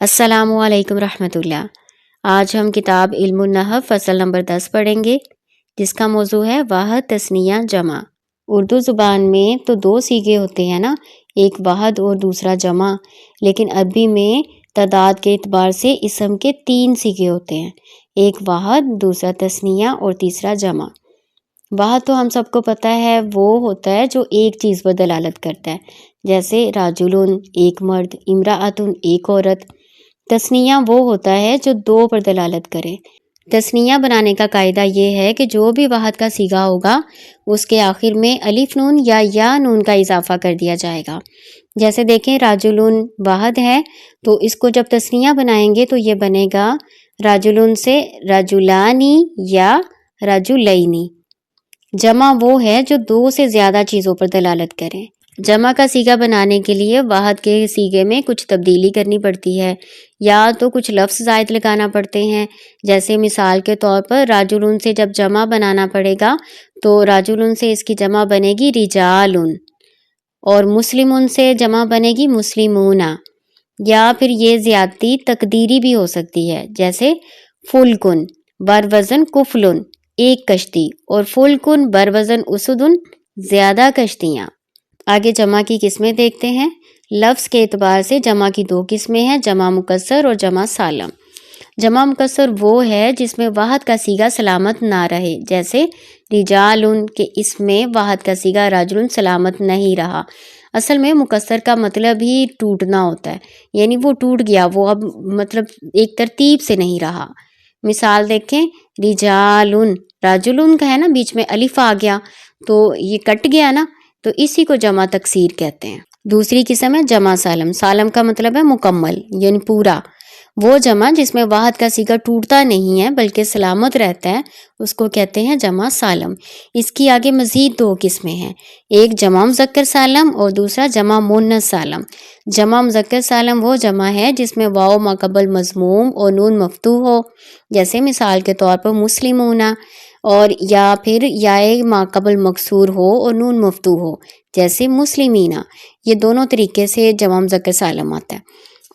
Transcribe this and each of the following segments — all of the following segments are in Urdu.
السلام علیکم رحمۃ اللہ۔ آج ہم کتاب علم النحو فصل نمبر 10 پڑھیں گے، جس کا موضوع ہے واحد، تثنیہ، جمع۔ اردو زبان میں تو 2 صیغے ہوتے ہیں نا، ایک واحد اور دوسرا جمع، لیکن عربی میں تعداد کے اعتبار سے اسم کے 3 صیغے ہوتے ہیں، ایک واحد، دوسرا تثنیہ اور تیسرا جمع۔ واحد تو ہم سب کو پتہ ہے، وہ ہوتا ہے جو ایک چیز پر دلالت کرتا ہے، جیسے راجلن ایک مرد، امرأتن ایک عورت۔ تثنیہ وہ ہوتا ہے جو 2 پر دلالت کرے۔ تثنیہ بنانے کا قاعدہ یہ ہے کہ جو بھی واحد کا صیغہ ہوگا اس کے آخر میں الف نون یا نون کا اضافہ کر دیا جائے گا۔ جیسے دیکھیں راجلن واحد ہے تو اس کو جب تثنیہ بنائیں گے تو یہ بنے گا راجلن سے رجلانی یا رجلینی۔ جمع وہ ہے جو 2 سے زیادہ چیزوں پر دلالت کریں۔ جمع کا صیغہ بنانے کے لیے واحد کے صیغے میں کچھ تبدیلی کرنی پڑتی ہے، یا تو کچھ لفظ زائد لگانا پڑتے ہیں، جیسے مثال کے طور پر راجلن سے جب جمع بنانا پڑے گا تو راجلن سے اس کی جمع بنے گی رجالن، اور مسلمن سے جمع بنے گی مسلمون، یا پھر یہ زیادتی تقدیری بھی ہو سکتی ہے، جیسے فلکن بروزن کفلن ایک کشتی، اور فلکن بروزن اسدن زیادہ کشتیاں۔ آگے جمع کی قسمیں دیکھتے ہیں۔ لفظ کے اعتبار سے جمع کی 2 قسمیں ہیں، جمع مکسر اور جمع سالم۔ جمع مکسر وہ ہے جس میں واحد کا صیغہ سلامت نہ رہے، جیسے رجالن کہ اس میں واحد کا صیغہ رجلن سلامت نہیں رہا۔ اصل میں مکسر کا مطلب ہی ٹوٹنا ہوتا ہے، یعنی وہ ٹوٹ گیا، وہ اب مطلب ایک ترتیب سے نہیں رہا۔ مثال دیکھیں، رجالن راجلن کا ہے نا، بیچ میں الف آ گیا تو یہ کٹ گیا نا، تو اسی کو جمع تکسیر کہتے ہیں۔ دوسری قسم ہے جمع سالم۔ سالم کا مطلب ہے مکمل، یعنی پورا۔ وہ جمع جس میں واحد کا صیغہ ٹوٹتا نہیں ہے بلکہ سلامت رہتا ہے، اس کو کہتے ہیں جمع سالم۔ اس کی آگے مزید 2 قسمیں ہیں، ایک جمع مذکر سالم اور دوسرا جمع مؤنث سالم۔ جمع مذکر سالم وہ جمع ہے جس میں واو ما قبل مضموم اور نون مفتوح ہو، جیسے مثال کے طور پر مسلمون، اور یا پھر یائے ما قبل مکسور ہو اور نون مفتوح ہو، جیسے مسلمین۔ یہ دونوں طریقے سے جمع مذکر سالم آتا ہے۔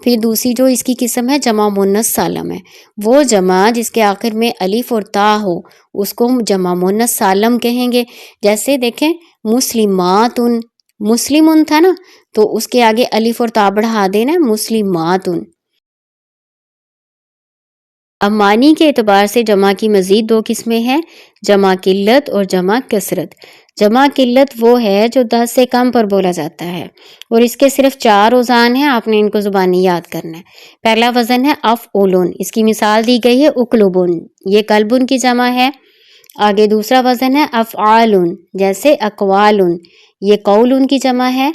پھر دوسری جو اس کی قسم ہے جمع مؤنث سالم ہے، وہ جمع جس کے آخر میں الف اور تا ہو اس کو جمع مؤنث سالم کہیں گے۔ جیسے دیکھیں مسلماتن، مسلمن تھا نا تو اس کے آگے الف اور تا بڑھا دینا مسلماتن۔ اب معنی کے اعتبار سے جمع کی مزید 2 قسمیں ہیں، جمع قلت اور جمع کثرت۔ جمع قلت وہ ہے جو 10 سے کم پر بولا جاتا ہے، اور اس کے صرف 4 اوزان ہیں، آپ نے ان کو زبانی یاد کرنا ہے۔ پہلا وزن ہے افعولن، اس کی مثال دی گئی ہے اقلبن، یہ قلبن کی جمع ہے۔ آگے دوسرا وزن ہے افعالن، جیسے اقوالن، یہ قولن کی جمع ہے۔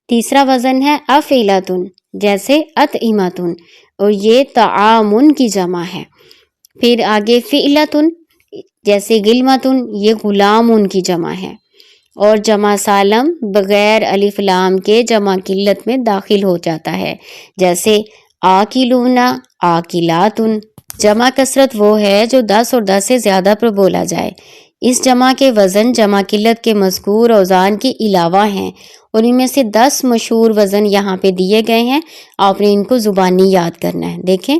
تیسرا وزن ہے افعلتن، جیسے اطعمتن، اور یہ طعامن کی جمع ہے۔ پھر آگے فعلتن، جیسے غلمتن، یہ غلامن کی جمع ہے۔ اور جمع سالم بغیر الف لام کے جمع قلت میں داخل ہو جاتا ہے، جیسے آکلون، آکلاتن۔ جمع کثرت وہ ہے جو 10 اور 10 سے زیادہ پر بولا جائے۔ اس جمع کے وزن جمع قلت کے مذکور اوزان کے علاوہ ہیں، اور ان میں سے 10 مشہور وزن یہاں پہ دیے گئے ہیں، آپ نے ان کو زبانی یاد کرنا ہے۔ دیکھیں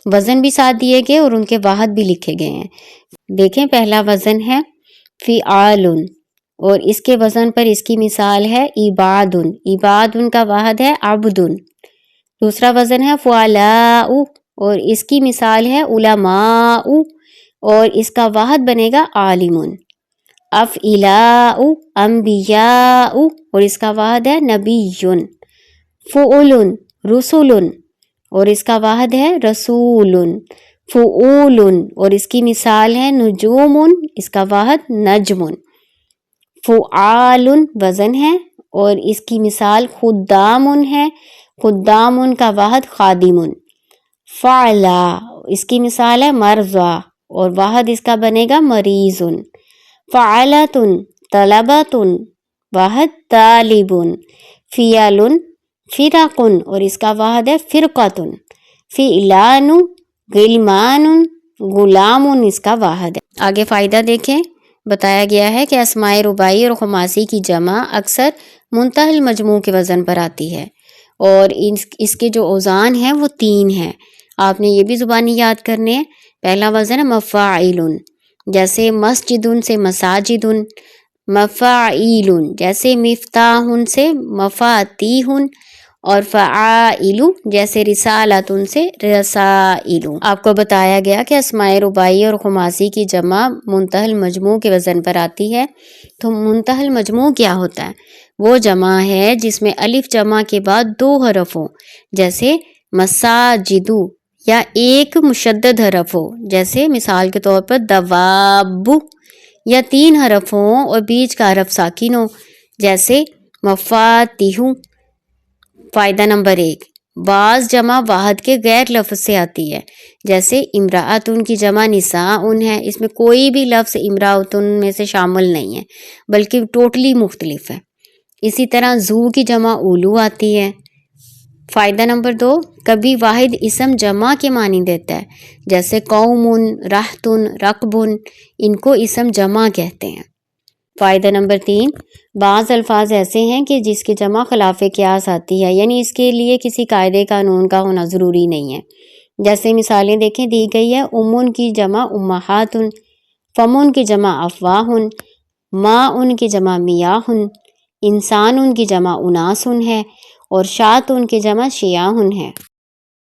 وزن بھی ساتھ دیے گئے اور ان کے واحد بھی لکھے گئے ہیں۔ دیکھیں پہلا وزن ہے فعالن، اور اس کے وزن پر اس کی مثال ہے عبادن، عبادن کا واحد ہے عبدن۔ دوسرا وزن ہے فعلاء، اور اس کی مثال ہے علماء، اور اس کا واحد بنے گا عالمن۔ افعلاء انبیاء، اور اس کا واحد ہے نبیٌ۔ فعلن رسلن، اور اس کا واحد ہے رسولن۔ فعولن، اور اس کی مثال ہے نجومن، اس کا واحد نجمن۔ فعالن وزن ہے اور اس کی مثال خدامن ہے، خدامن کا واحد خادمن۔ فعلا، اس کی مثال ہے مرضا، اور واحد اس کا بنے گا مریضن۔ فعلتن طلبتن، واحد طالبن۔ فعلن فرقن، اور اس کا واحد ہے فرقتن۔ فعلان غلمان، غلامن اس کا واحد ہے۔ آگے فائدہ دیکھیں، بتایا گیا ہے کہ اسماء رباعی اور خماسی کی جمع اکثر منتہی المجموع کے وزن پر آتی ہے، اور اس کے جو اوزان ہیں وہ 3 ہیں. آپ نے یہ بھی زبانی یاد کرنے ہیں. پہلا وزن ہے مفاعل، جیسے مسجدن سے مساجدن. مفاعیل جیسے مفتاحن سے مفاتیحن. اور فعائل جیسے رسالتن سے رسائل. آپ کو بتایا گیا کہ اسماء رباعی اور خماسی کی جمع منتہی المجموع کے وزن پر آتی ہے. تو منتہی المجموع کیا ہوتا ہے؟ وہ جمع ہے جس میں الف جمع کے بعد 2 حرف ہوں، جیسے مساجدو، یا ایک مشدد حرف ہو، جیسے مثال کے طور پر دواب، یا 3 حرف ہوں اور بیچ کا حرف ساکن ہو، جیسے مفاتیح. فائدہ نمبر 1، بعض جمع واحد کے غیر لفظ سے آتی ہے، جیسے امراۃن کی جمع نساءن ہے. اس میں کوئی بھی لفظ امراۃن میں سے شامل نہیں ہے بلکہ ٹوٹلی مختلف ہے. اسی طرح زو کی جمع اولو آتی ہے. فائدہ نمبر 2، کبھی واحد اسم جمع کے معنی دیتا ہے، جیسے قومن، رہتن، رقبن. ان کو اسم جمع کہتے ہیں. فائدہ نمبر 3، بعض الفاظ ایسے ہیں کہ جس کی جمع خلاف قیاس آتی ہے، یعنی اس کے لیے کسی قاعدے قانون کا ہونا ضروری نہیں ہے. جیسے مثالیں دیکھیں دی گئی ہے، امن کی جمع امہاتن، فمن کی جمع افواہن، ماءن کی جمع میاہن، انسان ان کی جمع اناسن ہے، اور شات ان کی جمع شیاہن ہے.